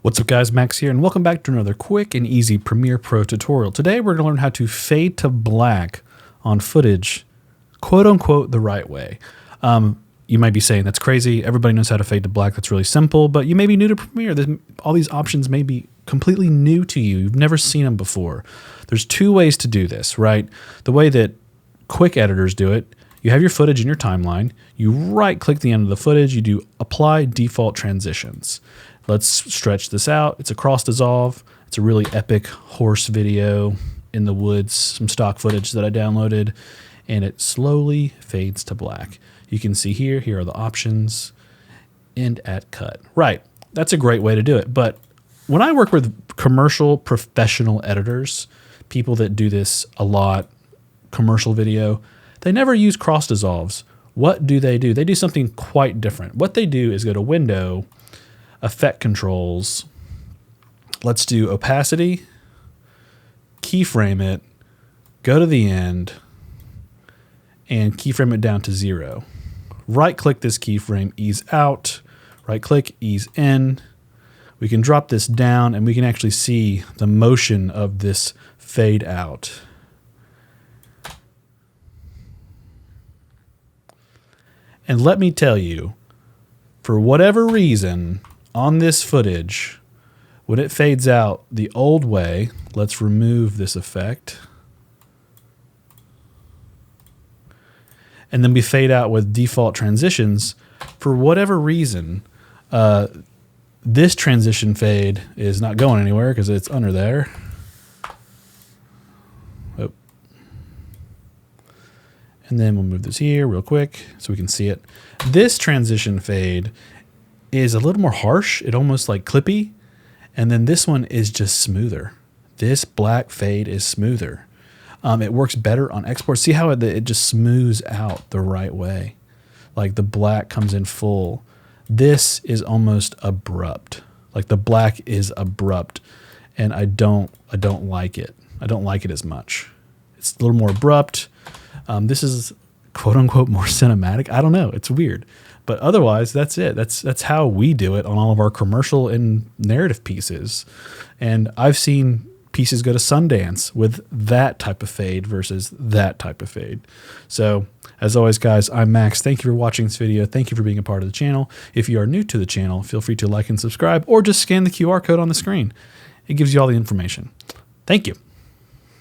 What's up guys, Max here, and welcome back to another quick and easy Premiere Pro tutorial. Today we're going to learn how to fade to black on footage, quote unquote, the right way. You might be saying that's crazy, everybody knows how to fade to black, that's really simple, but you may be new to Premiere. All these options may be completely new to you, you've never seen them before. There's two ways to do this, right? The way that quick editors do it, you have your footage in your timeline, you right click the end of the footage, you do apply default transitions. Let's stretch this out. It's a cross dissolve. It's a really epic horse video in the woods, some stock footage that I downloaded, and it slowly fades to black. You can see here are the options, end at cut. Right, that's a great way to do it. But when I work with commercial professional editors, people that do this a lot, commercial video, they never use cross dissolves. What do? They do something quite different. What they do is go to Window, Effect Controls, let's do opacity, keyframe it, go to the end, and keyframe it down to 0. Right click this keyframe, ease out, right click, ease in. We can drop this down and we can actually see the motion of this fade out. And let me tell you, for whatever reason, on this footage, when it fades out the old way, let's remove this effect. And then we fade out with default transitions. For whatever reason, this transition fade is not going anywhere because it's under there. Oh. And then we'll move this here real quick so we can see it. This transition fade is a little more harsh, it almost like clippy, and then this one is just smoother. This black fade is smoother. It works better on export. See how it just smooths out the right way, like the black comes in full. This is almost abrupt, like the black is abrupt, and I don't like it. I don't like it as much. It's a little more abrupt. This is quote unquote more cinematic. I don't know, it's weird. But otherwise, that's it. That's how we do it on all of our commercial and narrative pieces. And I've seen pieces go to Sundance with that type of fade versus that type of fade. So as always, guys, I'm Max. Thank you for watching this video. Thank you for being a part of the channel. If you are new to the channel, feel free to like and subscribe or just scan the QR code on the screen. It gives you all the information. Thank you.